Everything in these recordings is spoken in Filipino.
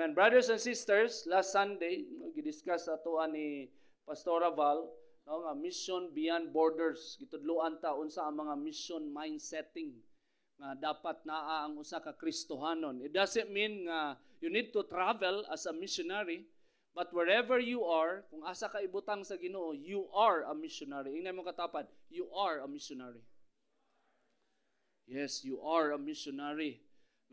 Amen. Brothers and sisters, last Sunday, gidiscuss ato ni Pastora Val, no, nga mission beyond borders. Gitudloan ta unsa ang mga mission mindsetting nga dapat naa ang usa ka Kristohanon. It doesn't mean nga you need to travel as a missionary, but wherever you are, kung asa ka ibutang sa Ginoo, you are a missionary. Ingnan mo katapad, you are a missionary. Yes, you are a missionary.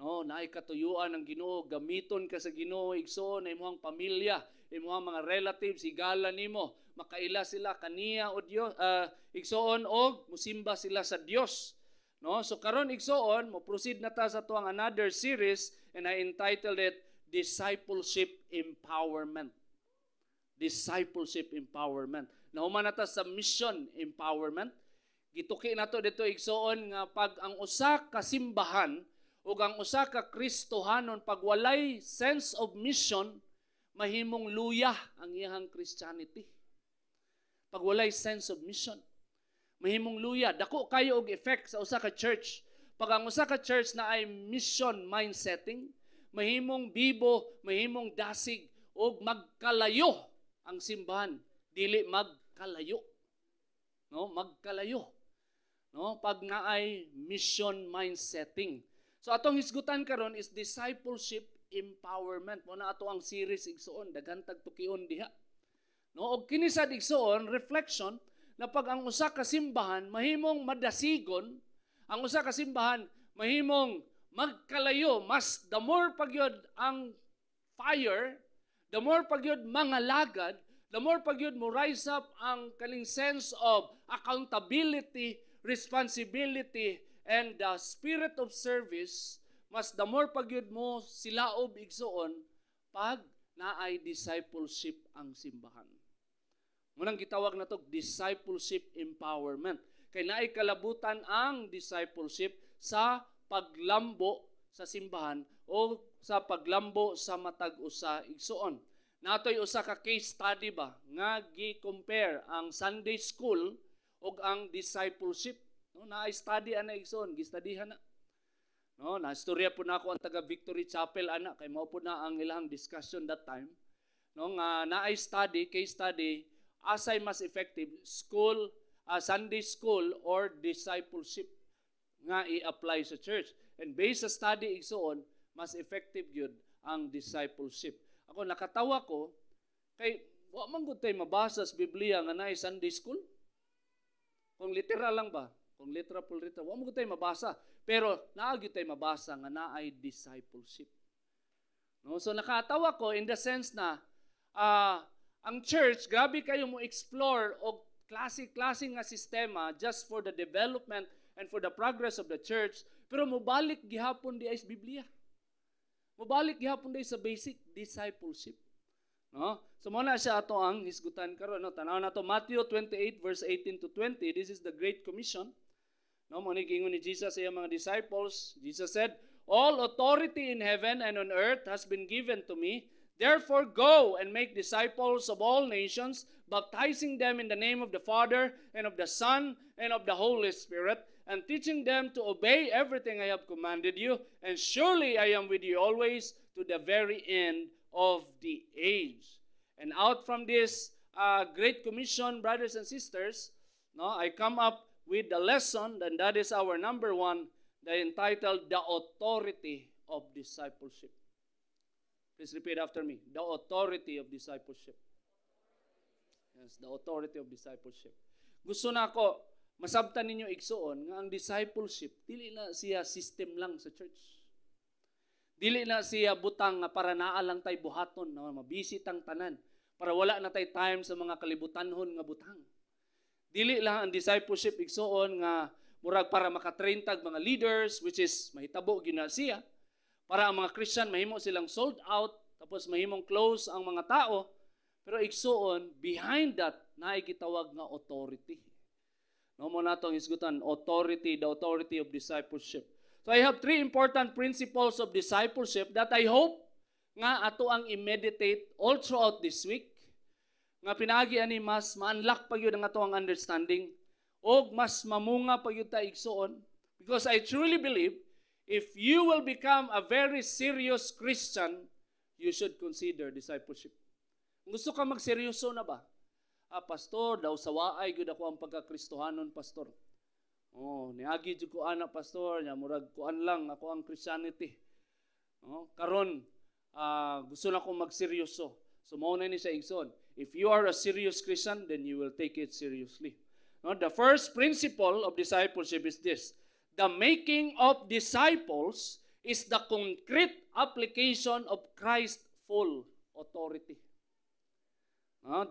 No, naay katuyuan ng Ginoo, gamiton ka sa Ginoo, igsoon na imong pamilya, imong mga relatives, higala nimo, makaila sila kaniya o Dios, igsoon og musimba sila sa Dios. No, so karon igsoon, mo proceed na ta sa tuang another series, and I entitled it Discipleship Empowerment. Discipleship Empowerment. Nahuman na ta sa mission empowerment. Gituki nato dito igsoon nga pag ang usa ka simbahan ug ang usa ka Kristohanon pag walay sense of mission, mahimong luya ang iyang Christianity. Pag walay sense of mission, mahimong luya. Dako kayo og effect sa usa ka church. Pag ang usa ka church na ay mission mindsetting, mahimong bibo, mahimong dasig og magkalayo ang simbahan, dili magkalayo. No, magkalayo. No, pag naay mission mindsetting. So atong hisgutan karon is discipleship empowerment. Mo na ato ang series igsoon, daghan tag tukion diha. No, og kini sad igsoon reflection na pag ang usa ka simbahan mahimong madasigon, ang usa ka simbahan mahimong magkalayo, mas the more pagyod ang fire, the more pagyod mga lagad, the more pagyod mo rise up ang kaling sense of accountability, responsibility, and the spirit of service, mas the more pagyud mo silaob igsoon pag naay discipleship ang simbahan. Munang gitawag na to discipleship empowerment. Kay naay kalabutan ang discipleship sa paglambo sa simbahan o sa paglambo sa matag usa igsoon. Natoy usa ka case study ba nga gi-compare ang Sunday school ug ang discipleship. No, na-study ana igsoon, gi-studyhan na. No, na-istorya po na ako ang taga Victory Chapel ana kay mao po na ang ilang discussion that time. No, nga na-study, case study, asay mas effective school, Sunday school or discipleship nga i-apply sa church. And based sa study igsoon, mas effective gyud ang discipleship. Ako nakatawa ko kay wa man gud tay mabasa sa Biblia nga naay Sunday school. Kung literal lang ba? Kung literal po literal, wa mo gud tay mabasa. Pero naa gyud tay mabasa nga naay discipleship. No, so nakatawa ko in the sense na ang church grabe kayo mo explore og klase-klase nga sistema just for the development and for the progress of the church, pero mobalik gihapon di ay sa Biblia. Mobalik gihapon di sa basic discipleship. No? So muna siya ato ang hisgutan karon, no? Tanaw na to Matthew 28 verse 18 to 20. This is the Great Commission. No, mo ni gingon ni Jesus sa iyang mga disciples. Jesus said, "All authority in heaven and on earth has been given to me. Therefore go and make disciples of all nations, baptizing them in the name of the Father and of the Son and of the Holy Spirit, and teaching them to obey everything I have commanded you. And surely I am with you always to the very end of the age." And out from this Great Commission, brothers and sisters, no, I come up with the lesson, and that is our number one, the entitled The Authority of Discipleship. Please repeat after me. The authority of discipleship. Yes, the authority of discipleship. Gusto na ako, masabtan ninyo igsoon nga ang discipleship, dili na siya system lang sa church. Dili na siya butang nga para naa lang tay buhaton, na mabisit ang tanan, para wala na tay time sa mga kalibutanhon nga butang. Dili lang ang discipleship igsoon nga murag para makatrain tag mga leaders, which is mahitabo gina siya, para ang mga Christian mahimo silang sold out, tapos mahimong close ang mga tao, pero igsoon behind that naay gitawag nga authority. No mo natong hisgutan authority, the authority of discipleship. So I have three important principles of discipleship that I hope nga ato ang i-meditate all throughout this week. Nga pinagi ani mas ma-unlock pa gyud ang ato ang understanding og mas mamunga pa gyud ta igsoon, because I truly believe if you will become a very serious Christian, you should consider discipleship. Gusto ka magseryoso na ba? Pastor, daw sawaay gyud ako ang pagkakristohanon, pastor. Niagi jud ko ana, pastor, nya murag kuan lang ako ang Christianity. Karon gusto na ko magseryoso. So mao na ni sa igsoon. If you are a serious Christian, then you will take it seriously. The first principle of discipleship is this: the making of disciples is the concrete application of Christ's full authority.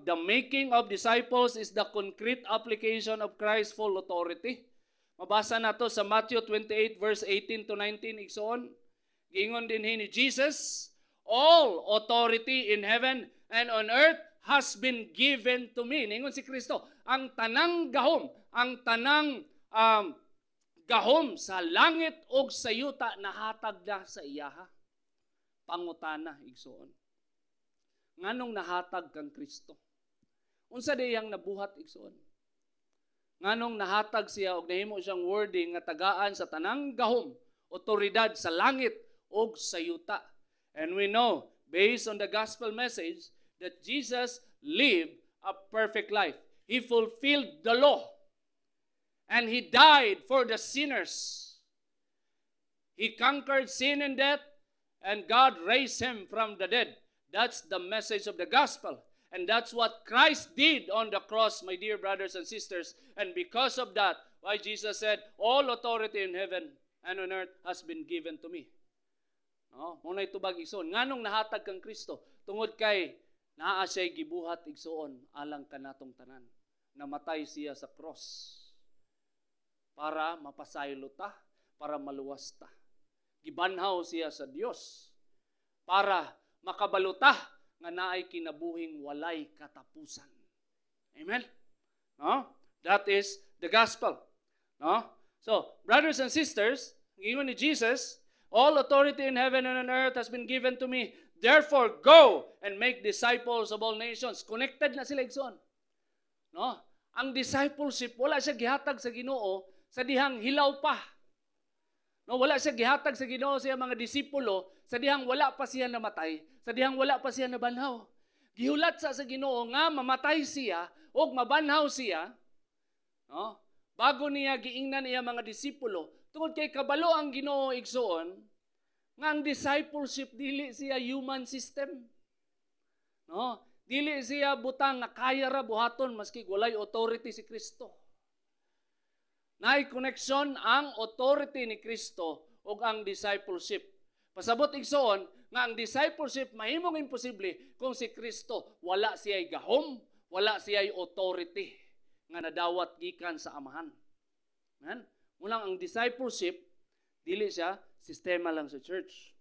The making of disciples is the concrete application of Christ's full authority. Mabasa na to sa Matthew 28 verse 18 to 19 igsoon. Giingon din ni Jesus, all authority in heaven and on earth has been given to me. Ningon si Kristo, ang tanang gahom sa langit o sa yuta nahatag na sa iyaha. Pangutana igsoon. Nganong nahatag kang Kristo? Unsa diyang nabuhat igsoon? Nganong nahatag siya og nahimo siyang wording nga tagaan sa tanang gahom, otoridad sa langit o sa yuta. And we know, based on the gospel message, that Jesus lived a perfect life. He fulfilled the law. And He died for the sinners. He conquered sin and death, and God raised Him from the dead. That's the message of the gospel. And that's what Christ did on the cross, my dear brothers and sisters. And because of that, why Jesus said, all authority in heaven and on earth has been given to me. Muna itubag igsoon. Nganong nahatag kang Kristo? Tungod kay naa siya'y gibuhat igsoon alang kanatong tanan. Namatay siya sa cross para mapasaylo ta, para maluwas ta. Gibanhaw siya sa Dios para makabaluta nga naay kinabuhing walay katapusan. Amen? That is the gospel. So, brothers and sisters, ingon ni Jesus, all authority in heaven and on earth has been given to me. Therefore, go and make disciples of all nations. Connected na sila igsoon. Ang discipleship, wala siya gihatag sa Ginoo sa dihang hilaw pa. Wala siya gihatag sa Ginoo sa mga disipulo sa dihang wala pa siya namatay, sa dihang wala pa siya nabanhaw. Gihulat sa Ginoo nga mamatay siya o mabanhaw siya, bago niya giingnan iya mga disipulo, tungod kay kabalo ang Ginoo igsoon, nga ang discipleship dili siya human system. Dili siya butang nga kaya ra buhaton maski walay authority si Kristo. Naay connection ang authority ni Kristo ug ang discipleship. Pasabot igsoon nga ang discipleship mahimong imposible kung si Kristo wala siya'y gahom, wala siya'y authority nga nadawat gikan sa Amahan. Amen? Mulang ang discipleship dili siya sistema lang sa church.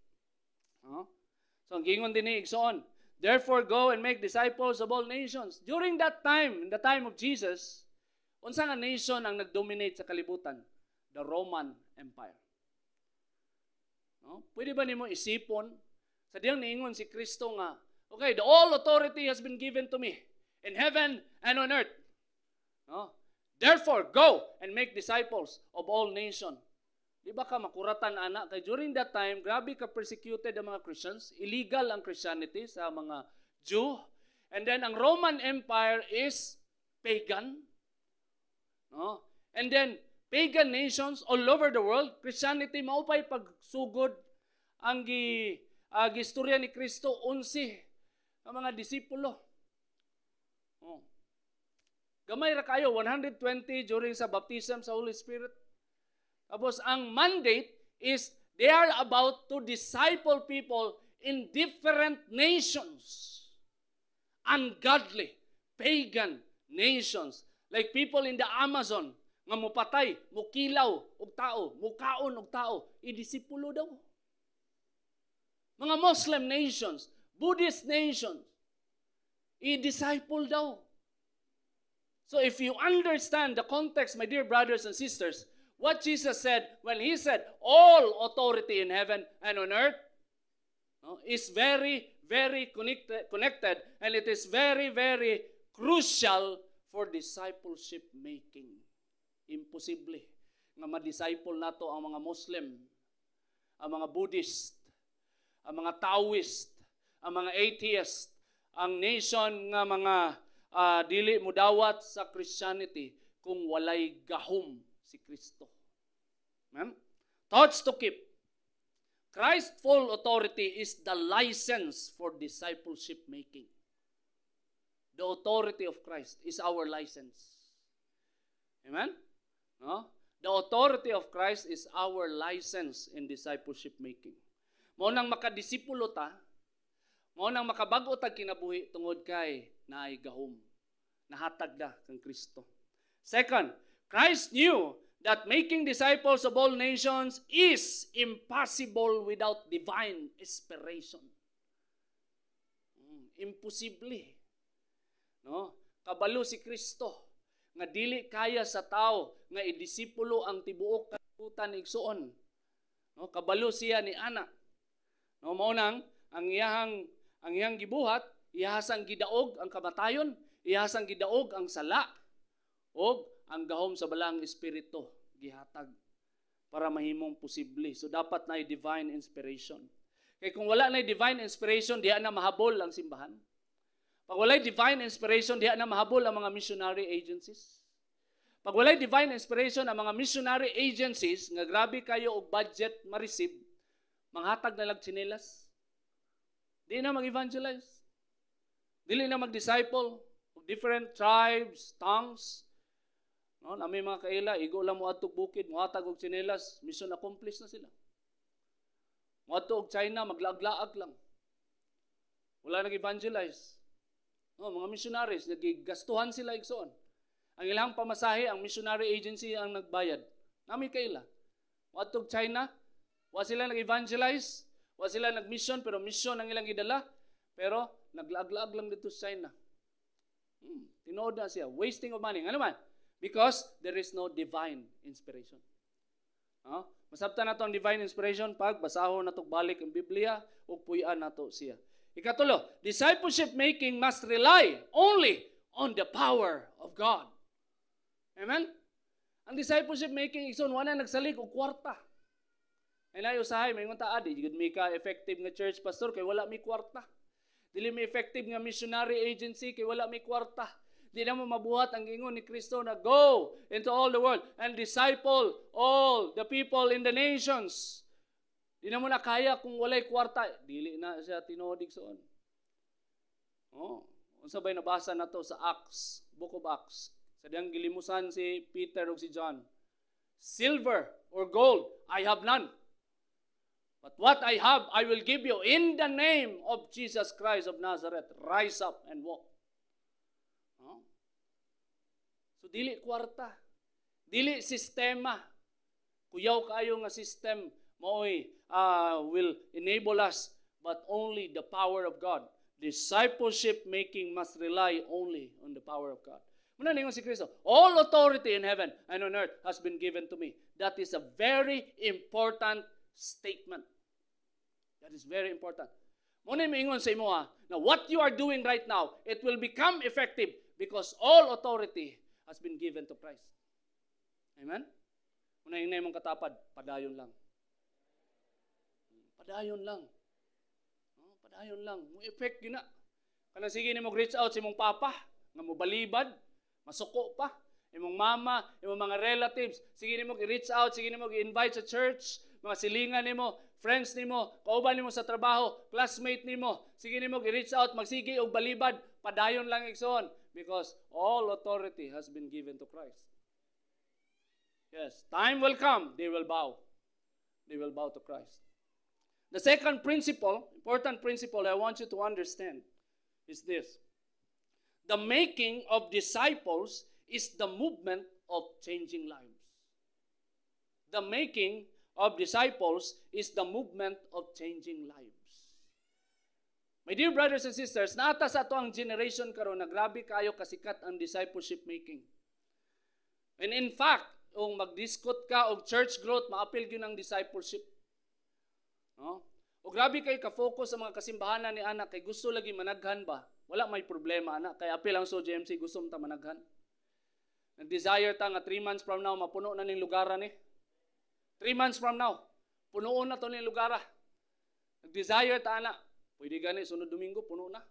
So ang gingon din ni igsoon, therefore go and make disciples of all nations. During that time, in the time of Jesus, unsa nga nation ang nagdominate sa kalibutan? The Roman Empire. Pwede ba nimo isipon sa diyang niingon si Kristo nga, okay, the all authority has been given to me in heaven and on earth. Therefore, go and make disciples of all nations. Di ba ka makuratan, anak? Kaya during that time, grabe ka persecuted ang mga Christians. Illegal ang Christianity sa mga Jew. And then, ang Roman Empire is pagan. And then, pagan nations all over the world, Christianity, maupay pagsugod ang gistorya ni Kristo, 11 ang mga disipulo. Gamay ra kayo, 120 during sa baptism sa Holy Spirit. Tapos, ang mandate is they are about to disciple people in different nations. Ungodly, pagan nations. Like people in the Amazon, nga mupatay, mukilaw og tao, mukaon og tao, idisipulo daw. Mga Muslim nations, Buddhist nations, i-disciple daw. So if you understand the context, my dear brothers and sisters, what Jesus said when He said, all authority in heaven and on earth is very, very connected, and it is very, very crucial for discipleship making. Imposible nga ma-disciple nato ang mga Muslim, ang mga Buddhist, ang mga Taoist, ang mga atheist, ang nation nga mga dili mudawat sa Christianity kung walay gahom si Kristo. Amen? Thoughts to keep. Christ's full authority is the license for discipleship making. The authority of Christ is our license. Amen? No? The authority of Christ is our license in discipleship making. Mao nang makadisipulo ta, mao nang makabag-o tag kinabuhi tungod kay naay gahom. Nahatag na kang Kristo. Second, Christ knew that making disciples of all nations is impossible without divine inspiration. Imposible. No? Kabalo si Kristo nga dili kaya sa tao nga idisipulo ang tibuok kalibutan igsoon. No? Kabalo siya ni ana. No, mao nang ang iyang gibuhat, ihasang gidaog ang kamatayon, ihasang gidaog ang sala, o ang gahom sa balang espiritu gihatag para mahimong posible. So dapat na divine inspiration. Kaya kung wala na divine inspiration, diha na mahabol ang simbahan. Pag walay divine inspiration, diha na mahabol ang mga missionary agencies. Pag walay divine inspiration, ang mga missionary agencies nga grabe kayo og budget ma-receive, manghatag na lang tsinelas. Di na mag-evangelize. Dili na mag-disciple of different tribes, tongues. No, na may mga kaila, igo lang mo adtog bukid, muhatag og tsinelas, mission accomplished na sila. Muadto og China, maglaag-laag lang. Wala nag-evangelize. No, mga missionaries, nagigastuhan sila igsoon. Ang ilang pamasahe, ang missionary agency ang nagbayad. Nami kaila. Muadto og China, wa sila nag-evangelize, wa sila nag-mission, pero mission ang ilang gidala, pero naglaag-laag lang dito sa China. Tinood na siya. Wasting of money. Ano man? Because there is no divine inspiration. Masabtan na ito ang divine inspiration pag basahon na ito balik ang Biblia o puyan na ito siya. Ikatulo, discipleship making must rely only on the power of God. Amen? Ang discipleship making, igsoon, wala nagsalig o kwarta. Ay na usahay, may ngunta adi, jigad may ka effective nga church pastor, kay wala may kwarta. Dili may effective nga missionary agency, kay wala may kwarta. Di na mo mabuhat ang ingon ni Kristo na go into all the world and disciple all the people in the nations. Di na mo na kaya kung walay kwarta. Dili na siya tinodig soon. Unsa bay nabasa na to sa Acts, Book of Acts. Sa diyang gilimusan si Peter o si John. Silver or gold, I have none. But what I have, I will give you in the name of Jesus Christ of Nazareth. Rise up and walk. So dili kwarta, dili sistema. Kuyaw kayo nga system mo'y will enable us, but only the power of God. Discipleship making must rely only on the power of God. Muna ningon si Kristo, all authority in heaven and on earth has been given to me. That is a very important statement. That is very important. Muna mingon sa imo na what you are doing right now, it will become effective because all authority has been given to Christ. Amen? Muna yung mong katapad, padayon lang. Padayon lang. Padayon lang. Mo effect yun na. Kanang sige ni mo reach out sa imong papa, nga mo balibad, masuko pa. Imong mama, imong mga relatives, sige ni mo reach out, sige ni mo invite sa church, mga silingan ni mo, friends ni mo, kauban ni mo sa trabaho, classmate ni mo, sige ni mo reach out, magsige og balibad, padayon lang igsoon. Because all authority has been given to Christ. Yes, time will come, they will bow. They will bow to Christ. The second principle, important principle I want you to understand is this. The making of disciples is the movement of changing lives. The making of disciples is the movement of changing lives. My dear brothers and sisters, naata sa ato ang generation karon na grabe kayo kasikat ang discipleship making. And in fact, kung mag-discuss ka og church growth, maapil gyud ang discipleship. No? O grabe kayo ka-focus sa mga kasimbahanan ni anak kay gusto lagi managhan ba? Wala may problema anak, kay apil ang so GMC gusto mo ta managhan. Nag-desire ta nga 3 months from now mapuno na ning lugaran ni. 3 months from now, punuon na to ning lugar. Nag-desire ta anak. Pwede gani, sunod Domingo, puno na.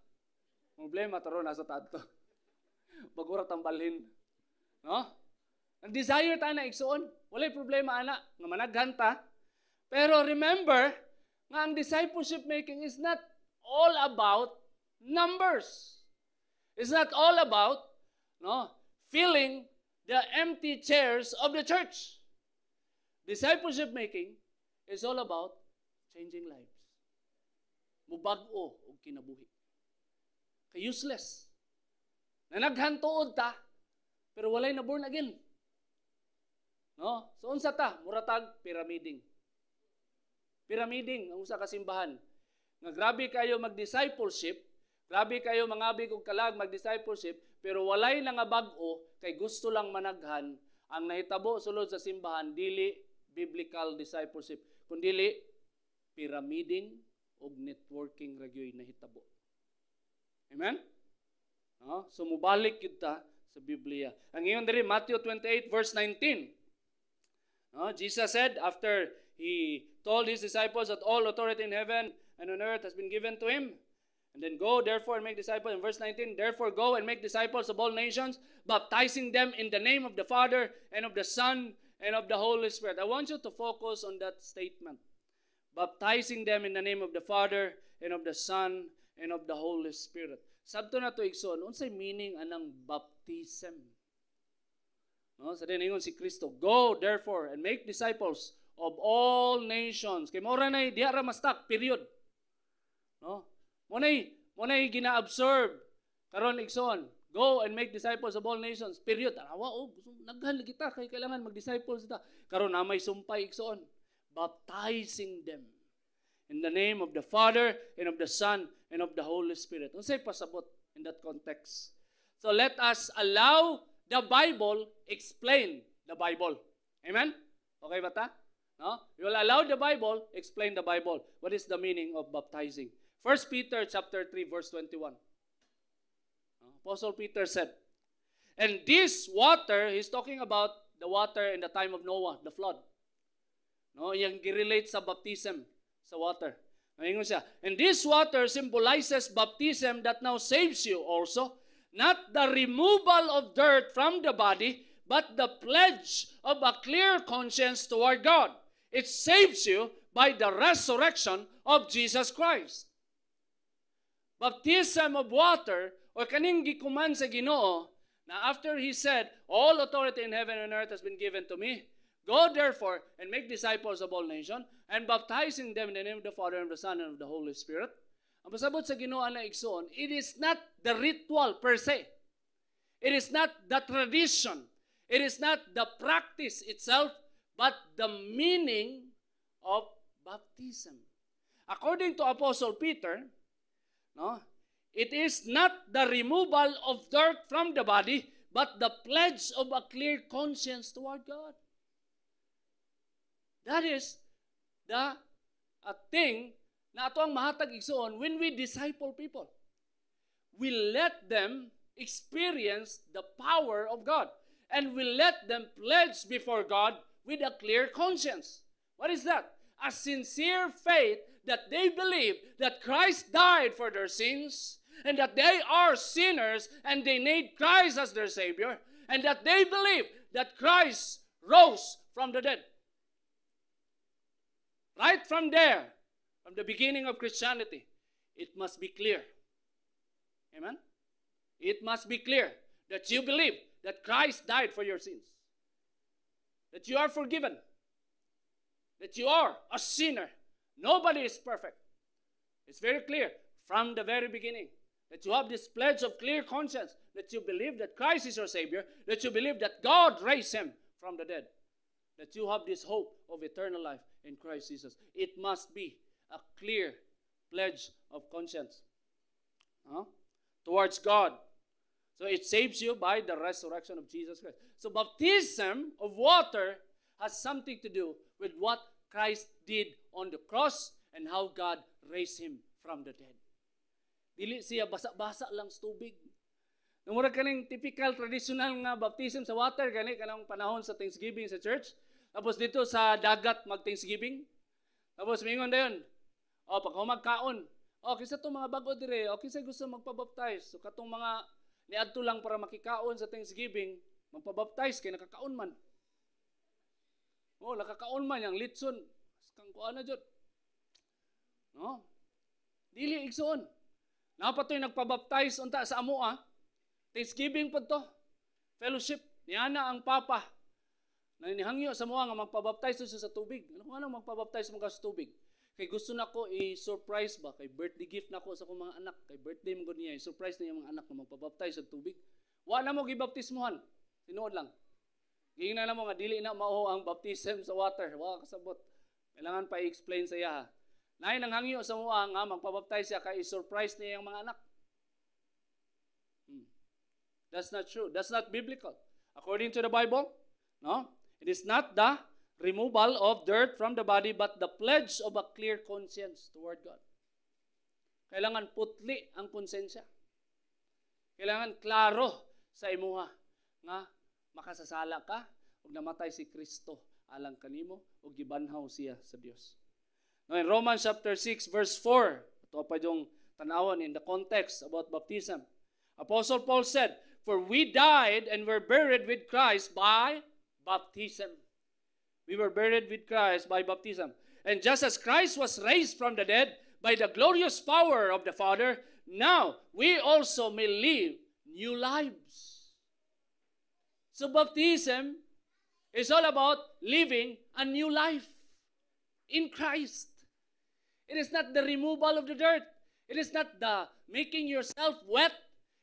Problema, taro, nasa tato. Bagurat ang balhin. No? Ang desire ta na igsoon, walay problema, ana, nga managhan ta. Pero remember, nga ang discipleship making is not all about numbers. It's not all about filling the empty chairs of the church. Discipleship making is all about changing lives. Mubag-o og kinabuhi. Kay useless. Nanaghan tuod ta, pero walay na born again. No? So unsa ta? Muratag pyramiding. Pyramiding ang usa ka simbahan. Nga grabe kayo mag-discipleship, grabe kayo mangabig og kalag mag-discipleship, pero walay na nga bag-o kay gusto lang managhan. Ang nahitabo sulod sa simbahan dili biblical discipleship, kundili pyramiding og networking ragyoy nahitabo. Amen? No? So mubalik kita sa Biblia. Ang iyon diri Matthew 28 verse 19. No? Jesus said after he told his disciples that all authority in heaven and on earth has been given to him. And then go therefore and make disciples. In verse 19, therefore go and make disciples of all nations, baptizing them in the name of the Father and of the Son and of the Holy Spirit. I want you to focus on that statement. Baptizing them in the name of the Father and of the Son and of the Holy Spirit. Sabto na to igsoon, unsay meaning anang baptism? No, sa diningon si Kristo, go therefore and make disciples of all nations. Kay mora nay diha ra mastak period. No? Mo nay gina-absorb karon igsoon, go and make disciples of all nations. Period. Arawa naghan kita kay kailangan mag-disciples ta. Karon na may sumpay igsoon. Baptizing them in the name of the Father and of the Son and of the Holy Spirit. Unsay pasabot in that context? So let us allow the Bible explain the Bible. Amen? Okay ba ta? No? You will allow the Bible explain the Bible. What is the meaning of baptizing? 1 Peter chapter 3 verse 21. Apostle Peter said, and this water, he's talking about the water in the time of Noah, the flood. No, yang girelate sa baptism sa water. Ngayon siya, and this water symbolizes baptism that now saves you also, not the removal of dirt from the body, but the pledge of a clear conscience toward God. It saves you by the resurrection of Jesus Christ. Baptism of water, o kaning gikuman sa Ginoo, na after he said, all authority in heaven and earth has been given to me, go therefore and make disciples of all nations, and baptizing them in the name of the Father and of the Son and of the Holy Spirit. Ang pasabot sa Ginoo na igsoon, it is not the ritual per se. It is not the tradition. It is not the practice itself, but the meaning of baptism. According to Apostle Peter, no, it is not the removal of dirt from the body, but the pledge of a clear conscience toward God. That is the thing na ato ang mahatag igsoon when we disciple people. We let them experience the power of God. And we let them pledge before God with a clear conscience. What is that? A sincere faith that they believe that Christ died for their sins, and that they are sinners and they need Christ as their Savior, and that they believe that Christ rose from the dead. Right from there, from the beginning of Christianity, it must be clear. Amen? It must be clear that you believe that Christ died for your sins. That you are forgiven. That you are a sinner. Nobody is perfect. It's very clear from the very beginning that you have this pledge of clear conscience, that you believe that Christ is your Savior, that you believe that God raised Him from the dead, that you have this hope of eternal life in Christ Jesus. It must be a clear pledge of conscience towards God. So it saves you by the resurrection of Jesus Christ. So baptism of water has something to do with what Christ did on the cross and how God raised Him from the dead. Dili siya basa-basa lang sa tubig. Namura kaning typical traditional nga baptism sa water, gani kanang panahon sa Thanksgiving sa church. Tapos dito sa dagat mag-Thanksgiving. Tapos mingon dayon, pag magkaon, O, kinsa itong mga bago dire, o kinsa gusto magpabaptize. So, katong mga niadto lang para makikaon sa Thanksgiving, magpabaptize, kay nakakaon man. O, nakakaon man, yung litson. Kang kuha na dyan. No? Dili igsoon. Napatoy nagpabaptize unta sa amoa. Thanksgiving po to. Fellowship. Niyana ang papa. Nanihangyo sa mga nga magpabaptize sa tubig. Ano nga lang magpabaptize mga sa tubig? Kay gusto na ko i-surprise ba? Kay birthday gift na ko sa akong mga anak. Kay birthday mo niya, i-surprise na yung mga anak na magpabaptize sa tubig. Wa na mo gibaptismuhan. Tinuod lang. Gingnan na mo nga dili na mao ang baptism sa water. Wa kasabot. Kailangan pa i-explain sa iya. Nay nang hangyo sa mga nga magpabaptize siya kay i-surprise niya yung mga anak. That's not true. That's not biblical. According to the Bible, no? It is not the removal of dirt from the body but the pledge of a clear conscience toward God. Kailangan putli ang konsensya. Kailangan klaro sa imuha nga makasasala ka ug namatay si Kristo alang kanimo ug gibanhaw siya sa Dios. Now in Romans chapter 6 verse 4, ito pa yung tanawon in the context about baptism. Apostle Paul said, "For we died and were buried with Christ by baptism." We were buried with Christ by baptism. And just as Christ was raised from the dead by the glorious power of the Father, now we also may live new lives. So baptism is all about living a new life in Christ. It is not the removal of the dirt. It is not the making yourself wet.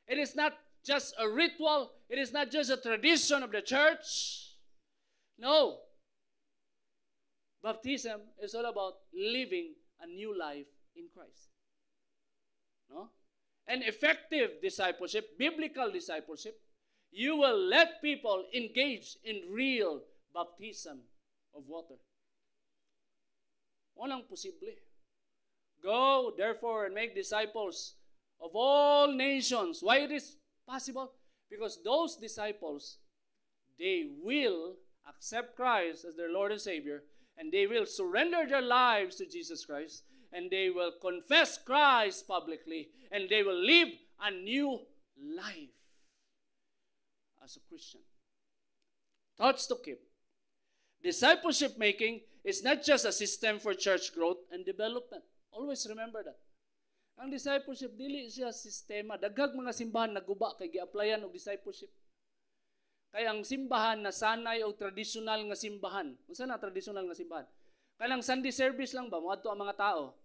It is not just a ritual. It is not just a tradition of the church. No. Baptism is all about living a new life in Christ. No? And effective discipleship, biblical discipleship, you will let people engage in real baptism of water. Walang posible. Go, therefore, and make disciples of all nations. Why it is possible? Because those disciples, they will accept Christ as their Lord and Savior, and they will surrender their lives to Jesus Christ, and they will confess Christ publicly, and they will live a new life as a Christian. Thoughts to keep. Discipleship making is not just a system for church growth and development. Always remember that. Ang discipleship, dili siya sistema. Daghang mga simbahan naguba kay gi-applyan og discipleship. Kaya ang simbahan na sanay o tradisyonal nga simbahan. Unsa na tradisyonal nga simbahan? Kanang Sunday service lang ba moadto ang mga tao.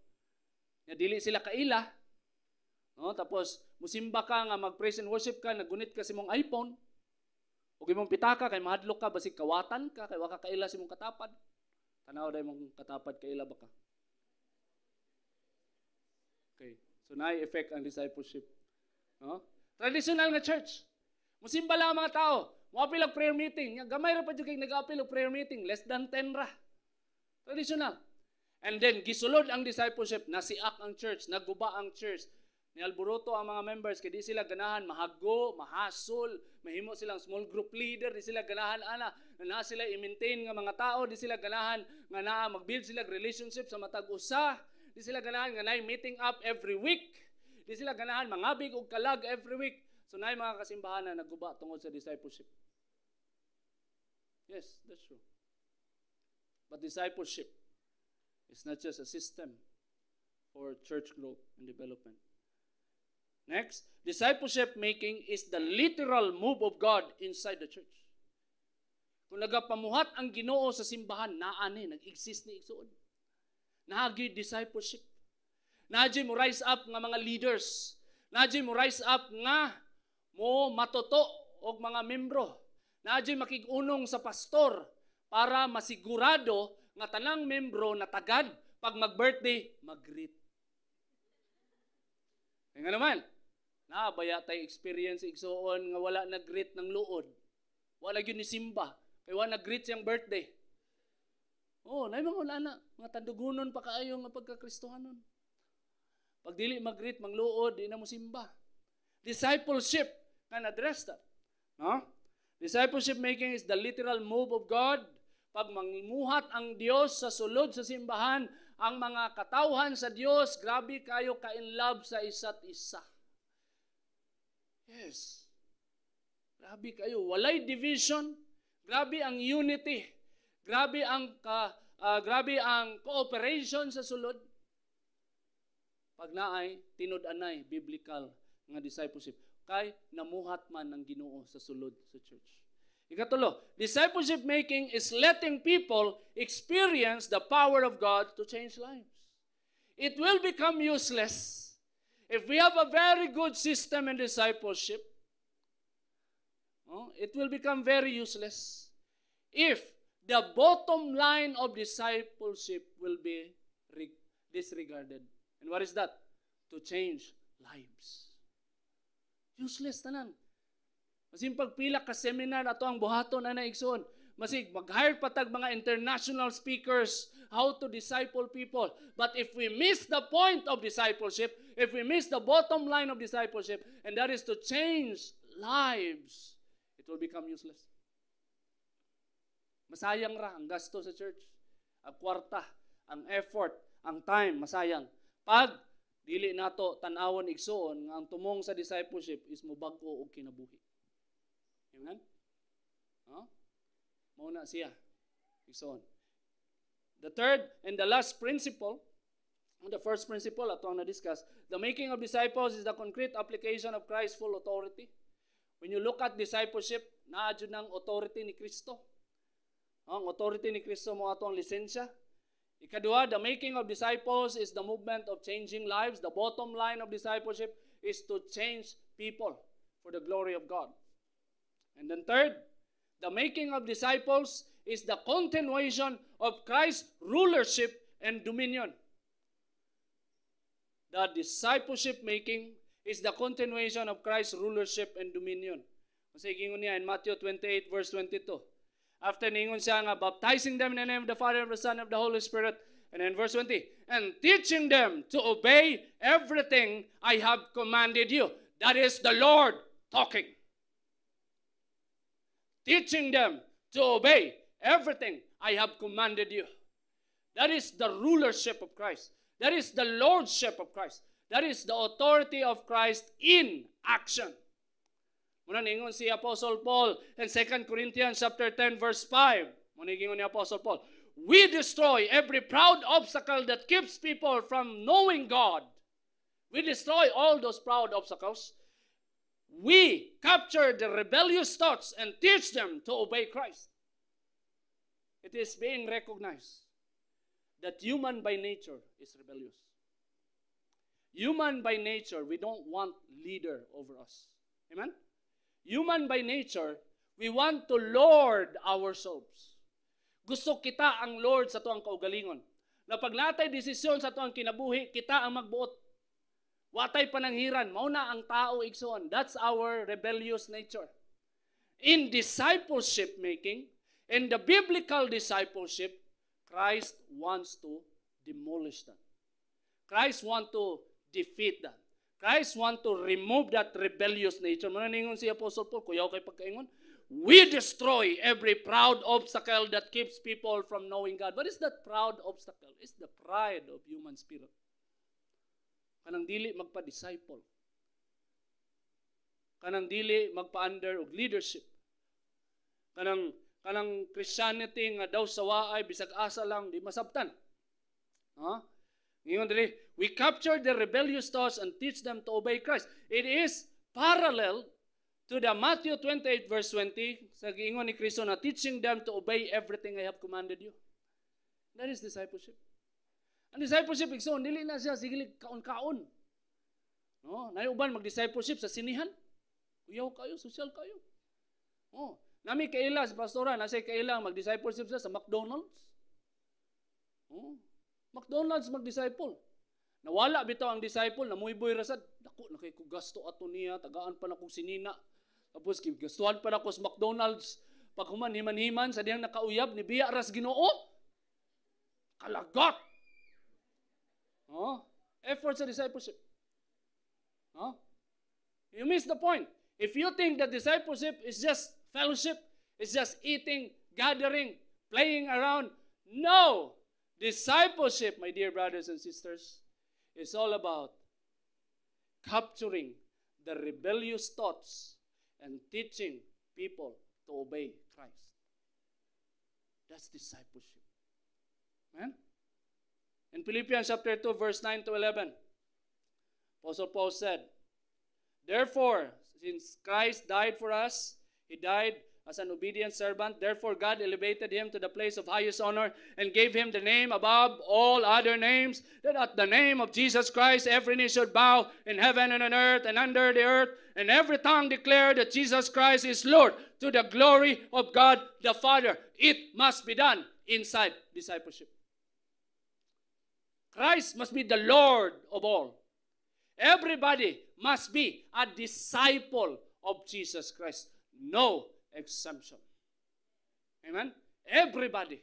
Nga dili sila kaila. No, tapos musimba ka nga mag-praise and worship ka, nagunit ka sa imong iPhone. Ug imong pitaka kay mahadlok ka basig kawatan ka kay wa ka kaila sa imong katapad. Tanaw day imong katapad kaila ba ka? Okay. So na-effect ang discipleship. No? Traditional nga church. Musimba lang ang mga tao. Mo-apil og prayer meeting. Gamay ra pa jud kay nag-apil og prayer meeting, less than 10 ra. Traditional. And then gisulod ang discipleship, nasiak ang church, naguba ang church. Nialburoto ang mga members kay di sila ganahan mahago, mahasol, mahimo silang small group leader, di sila ganahan ana na sila i-maintain nga mga tao, di sila ganahan nga naa mag-build sila relationship sa matag usa. Di sila ganahan nga naay meeting up every week. Di sila ganahan mangabig og kalag every week. So naay mga kasimbahan na naguba tungod sa discipleship. Yes, that's true. But discipleship is not just a system for church growth and development. Next, discipleship making is the literal move of God inside the church. Kung nagapamuhat ang Ginoo sa simbahan, naani, nag-exist ni igsoon. Nahagi discipleship. Nadji mo rise up nga mga leaders. Nadji mo rise up nga mo matoto og mga membro. Nadji makig-unong sa pastor para masigurado nga tanang membro na tagad pag mag-birthday, mag-greet. Kaya nga naman, nabaya tayo experience igsoon nga wala nag-greet ng luod. Wala yun ni Simba. Kaya wala nag-greet siyang birthday. Oh, na mga wala na. Mga tandugunon pa kaayo nga pagkakristohanon. Pag dili mag-greet, mangluod, di na mo simba. Discipleship can address that. No? Discipleship making is the literal move of God. Pag mangmuhat ang Diyos sa sulod sa simbahan, ang mga katawhan sa Dios, grabe kayo ka-in love sa isa't isa. Yes. Grabe kayo. Walay division. Grabe ang unity. Grabe ang cooperation sa sulod. Pag naay tinud-anay biblical nga discipleship, kay namuhat man ng Ginoo sa sulod sa church. Ikatulo, discipleship making is letting people experience the power of God to change lives. It will become useless if we have a very good system in discipleship. It will become very useless if the bottom line of discipleship will be disregarded. And what is that? To change lives. Useless tanan. Masing pagpila ka seminar ato ang buhaton ana igsoon. Masig mag-hire patag mga international speakers how to disciple people. But if we miss the point of discipleship, if we miss the bottom line of discipleship, and that is to change lives, it will become useless. Masayang ra ang gasto sa church, ang kwarta, ang effort, ang time, masayang. Pag dili nato tan-awon igsoon nga ang tumong sa discipleship is mobag-o og kinabuhi. Amen? Mauna siya. Igsoon. The third and the last principle, the first principle ato ang na-discuss, the making of disciples is the concrete application of Christ's full authority. When you look at discipleship, naadyo ng authority ni Kristo. Ang authority ni Kristo mo ato ang lisensya. Ikadua, the making of disciples is the movement of changing lives. The bottom line of discipleship is to change people for the glory of God. And then third, the making of disciples is the continuation of Christ's rulership and dominion. The discipleship making is the continuation of Christ's rulership and dominion. Kasi gingon niya in Matthew 28 verse 22. After ningon siya nga, baptizing them in the name of the Father, of the Son, of the Holy Spirit. And in verse 20, and teaching them to obey everything I have commanded you. That is the Lord talking. Teaching them to obey everything I have commanded you. That is the rulership of Christ. That is the lordship of Christ. That is the authority of Christ in action. Muna ningon si Apostle Paul in 2 Corinthians chapter 10 verse 5. Muna ningon ni Apostle Paul, we destroy every proud obstacle that keeps people from knowing God. We destroy all those proud obstacles. We capture the rebellious thoughts and teach them to obey Christ. It is being recognized that human by nature is rebellious. Human by nature, we don't want leader over us. Amen? Human by nature, we want to lord ourselves. Gusto kita ang Lord sa tuang kaugalingon. Na pag natay desisyon sa tuang kinabuhi, kita ang magbuot. Watay pananghiran, mauna ang tao igsoon. That's our rebellious nature. In discipleship making, in the biblical discipleship, Christ wants to demolish that. Christ wants to defeat that. Christ wants to remove that rebellious nature. Mananingon si Apostle Paul, kuyaw kay pagkaingon, we destroy every proud obstacle that keeps people from knowing God. What is that proud obstacle? It's the pride of human spirit. Kanang dili magpa-disciple. Kanang dili magpa-under og leadership. Kanang Christianity nga daw sa waay bisag asa lang di masabtan. Ngayon dili, we capture the rebellious thoughts and teach them to obey Christ. It is parallel to the Matthew 28 verse 20 sa giingon ni Kristo na teaching them to obey everything I have commanded you. That is discipleship. Ang discipleship, igsoon, dili na siya sigilig kaon-kaon. No? Naiuban mag-discipleship sa sinihan. Uyaw kayo, social kayo. Nami kaila sa pastora, nasa kaila mag-discipleship siya sa McDonald's. McDonald's mag-disciple. Nawala bitaw ang disciple, namuiboy rasad. Dako, nakay ko gasto ato niya, tagaan pa na kong sinina. Tapos gastuhan pa na ko sa McDonald's. Pag human, himan-himan, sa diyang nakauyab, ni Biya ras Ginoo. Kalagot! Effort sa discipleship. You miss the point. If you think that discipleship is just fellowship, it's just eating, gathering, playing around, no! Discipleship, my dear brothers and sisters, is all about capturing the rebellious thoughts and teaching people to obey Christ. That's discipleship. Amen? In Philippians chapter 2, verse 9 to 11, Apostle Paul said, therefore, since Christ died for us, He died as an obedient servant. Therefore, God elevated Him to the place of highest honor and gave Him the name above all other names, that at the name of Jesus Christ every knee should bow in heaven and on earth and under the earth, and every tongue declare that Jesus Christ is Lord, to the glory of God the Father. It must be done inside discipleship. Christ must be the Lord of all. Everybody must be a disciple of Jesus Christ. No exemption. Amen? Everybody.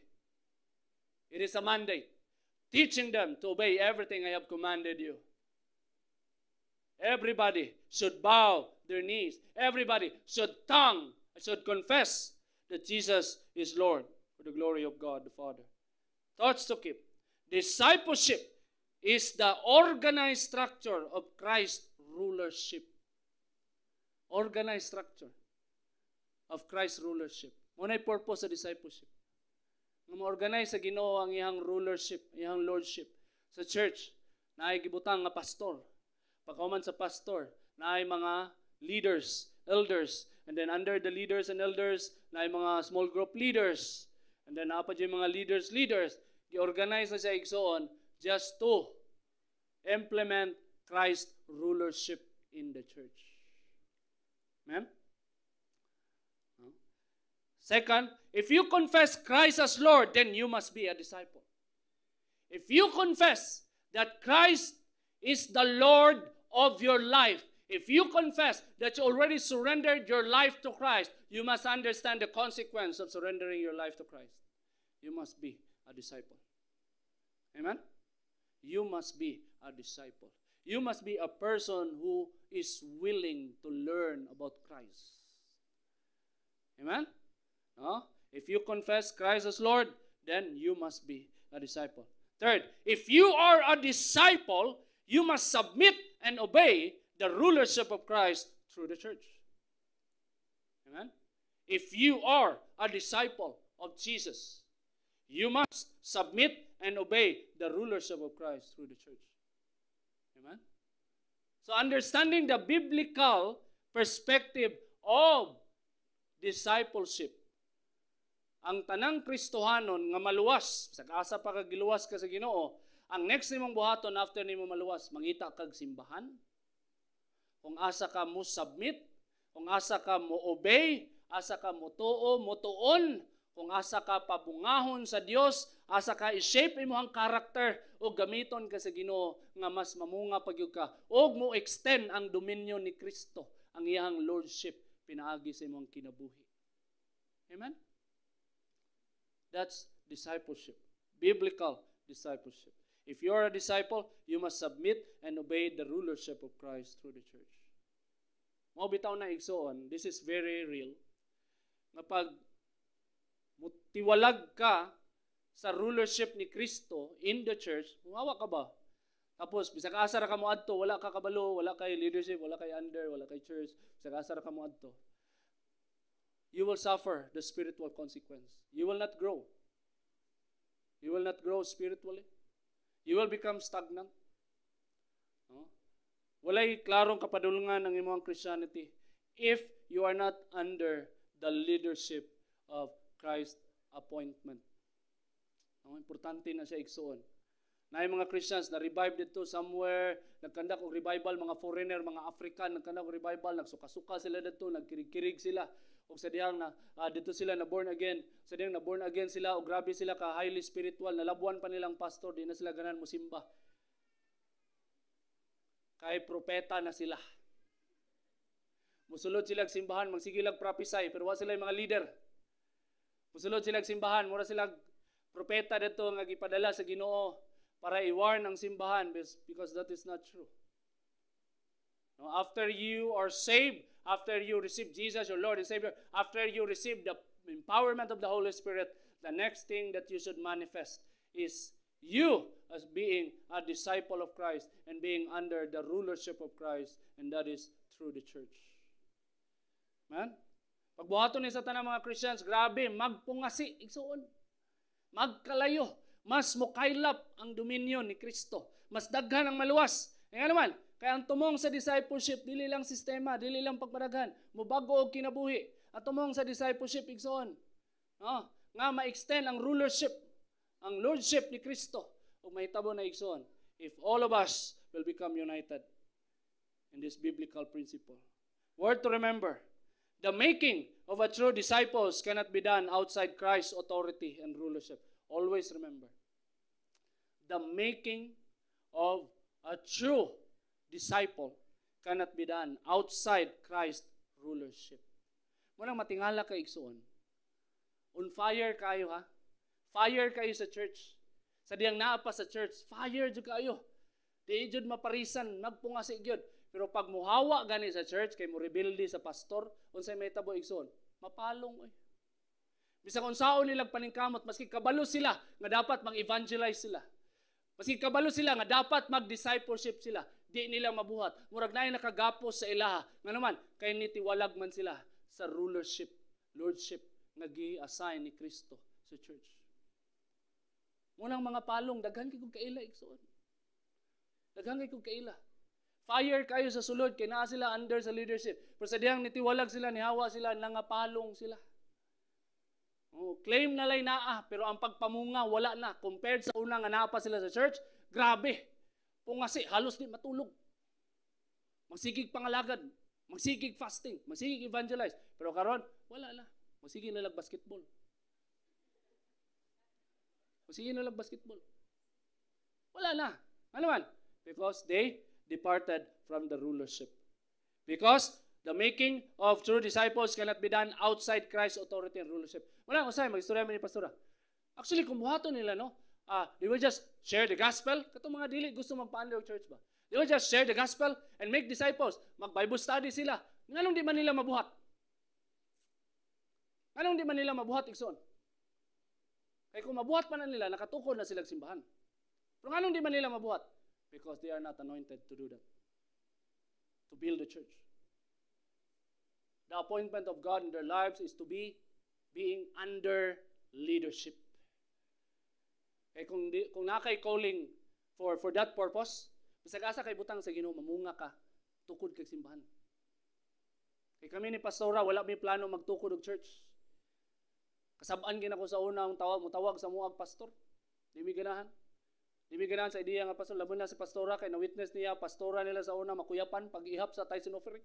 It is a mandate. Teaching them to obey everything I have commanded you. Everybody should bow their knees. Everybody should confess that Jesus is Lord for the glory of God the Father. Thoughts to keep. Discipleship is the organized structure of Christ's rulership. Organized structure of Christ's rulership. Muna'y purpose sa discipleship. Nga ma-organize sa Ginoo ang iyang rulership, iyang lordship. Sa church, naay gibutang nga pastor. Pagkauman sa pastor, naay mga leaders, elders. And then under the leaders and elders, naay mga small group leaders. And then napad yung mga leaders. Gi-organize na siya igsoon just to implement Christ's rulership in the church. Amen? Second, if you confess Christ as Lord, then you must be a disciple. If you confess that Christ is the Lord of your life, if you confess that you already surrendered your life to Christ, you must understand the consequence of surrendering your life to Christ. You must be a disciple. Amen? You must be a disciple. You must be a person who is willing to learn about Christ. Amen? If you confess Christ as Lord, then you must be a disciple. Third, if you are a disciple, you must submit and obey the rulership of Christ through the church. Amen? If you are a disciple of Jesus, you must submit and obey the rulership of Christ through the church. Amen? So understanding the biblical perspective of discipleship, ang tanang Kristohanon nga maluwas, sag-asa pa kag giluwas ka sa Ginoo, ang next nimong buhaton after nimo maluwas, mangita kag simbahan. Kung asa ka mo submit, kung asa ka mo obey, asa ka mo tuo, mo tuon, kung asa ka pabungahon sa Dios, asa ka i-shape imong character o gamiton ka sa Ginoo nga mas mamunga pagyud ka og mo extend ang dominion ni Kristo, ang iyang lordship pinaagi sa imong kinabuhi. Amen? That's discipleship. Biblical discipleship. If you are a disciple, you must submit and obey the rulership of Christ through the church. Mao bitaw na igsoon, this is very real. Nga pag tiwalag ka sa rulership ni Kristo in the church, muawa ka ba? Tapos, bisag asa ra ka mo adto, wala ka kabalo, wala kay leadership, wala kay under, wala kay church, bisag asa ra ka mo adto, you will suffer the spiritual consequence. You will not grow. You will not grow spiritually. You will become stagnant. No? Walay klarong kapadulungan ng imong Christianity if you are not under the leadership of Christ's appointment. No? Importante na siya igsoon. Naay mga Christians na revive dito somewhere, nagkandak og revival, mga foreigner, mga African, nagkandak og revival, nagsuka-suka sila dito, nagkirig-kirig sila. O sa diyang na dito sila na born again, sa diyang na born again sila, o grabe sila ka highly spiritual, nalabuan pa nilang pastor, di na sila ganan mo simba. Kay propeta na sila. Musulod sila simbahan, magsigilag prophesy, pero wala sila yung mga leader. Musulod sila simbahan, mura sila propeta dito nga gipadala sa Ginoo para i-warn ang simbahan because that is not true. No, after you are saved, after you receive Jesus, your Lord and Savior, after you receive the empowerment of the Holy Spirit, the next thing that you should manifest is you as being a disciple of Christ and being under the rulership of Christ, and that is through the church. Man? Pagbuhaton ni sa tanang mga Christians, grabe, magpungasi, igsuon. Magkalayo, mas mukaylap ang dominion ni Kristo. Mas daghan ang maluwas. Nga naman, kaya ang tumong sa discipleship, dili lang sistema, dili lang pagpadaghan, mubago og kinabuhi. At tumong sa discipleship, igsuon. No? Nga ma-extend ang rulership, ang lordship ni Kristo. O mahitabo na igsuon, if all of us will become united in this biblical principle. Word to remember, the making of a true disciples cannot be done outside Christ's authority and rulership. Always remember, the making of a true disciple cannot be done outside Christ's rulership. Munang matingala kay igsuon. On fire kayo ha. Fire kayo sa church. Sa diyang naapa sa church, fire jud kayo. Di jud maparisan, nagpungasi gyud. Pero pag muhawa gani sa church kay mo rebelde sa pastor, unsay may tabo igsoon, mapalong oy. Bisag unsaon nilang paningkamot, maski kabalo sila nga dapat mag-evangelize sila. Maski kabalo sila nga dapat mag-discipleship sila, di nila mabuhat. Murag naay nakagapos sa ilaha. Nga naman, kay nitiwalag man sila sa rulership, lordship nga gi-assign ni Kristo sa church. Munang mga palong, daghan kay kog kaila igsoon. Daghan kay kog kaila. Fire kayo sa sulod, kay naa sila under sa leadership. Pero sa diyang nitiwalag sila, nihawa sila, nangapalong sila. Oh, claim na lay naa, pero ang pagpamunga wala na. Compared sa una nga naa pa sila sa church, grabe. Pungasi, halos di matulog. Magsigig pangalagad, magsigig fasting, magsigig evangelize. Pero karon wala na. Magsigig na lang basketball. Magsigig na lang basketball. Wala na. Ano man? Because they departed from the rulership. Because the making of true disciples cannot be done outside Christ's authority and rulership. Wala, usay, mag-istorya mo ni Pastora. Actually, kung buhaton nila, no? They will just share the gospel. Katong mga dili, gusto magpaandaw church ba? They will just share the gospel and make disciples. Mag-Bible study sila. Nganong di man nila mabuhat? Nganong di man nila mabuhat, igsoon? Kaya kung mabuhat pa na nila, nakatukod na silang simbahan. Pero nganong di man nila mabuhat? Because they are not anointed to do that. To build the church. The appointment of God in their lives is to be being under leadership. Kaya kung nakay calling for that purpose, bisag asa kay butang sa Ginoo, mamunga ka, tukod kay simbahan. Kaya kami ni Pastora, wala may plano magtukod og church. Kasabaan gina ko sa una ang tawag sa muag pastor. Di mi ganahan. Di mi ganahan sa ideya nga pastor, laban na si Pastora kay na-witness niya, pastora nila sa una makuyapan pag-ihap sa Tyson offering.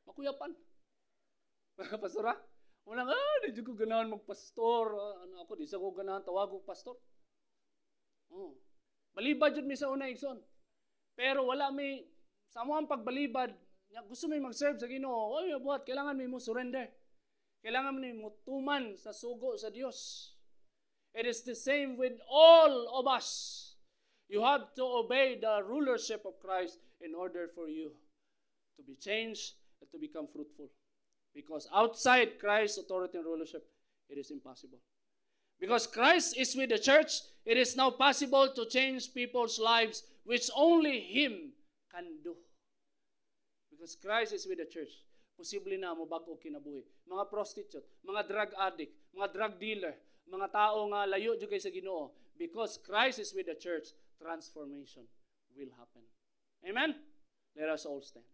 Makuyapan. Pastora, unang, di ko ganahan magpastor. Ano ako, di sa ko ganahan tawag og pastor. Oh. Balibad yun mi sa una, igsoon. Pero wala may, sa mo ang pagbalibad, gusto may mag-serve sa Ginoo, oy, buhat, kailangan may mo surrender. Kailangan mo tuman sa sugo sa Diyos. It is the same with all of us. You have to obey the rulership of Christ in order for you to be changed and to become fruitful. Because outside Christ's authority and rulership, it is impossible. Because Christ is with the church, it is now possible to change people's lives, which only Him can do. Because Christ is with the church, posible na mo bago kinabuhi. Mga prostitute, mga drug addict, mga drug dealer, mga tao nga layo jud kay sa Ginoo. Because Christ is with the church, transformation will happen. Amen? Let us all stand.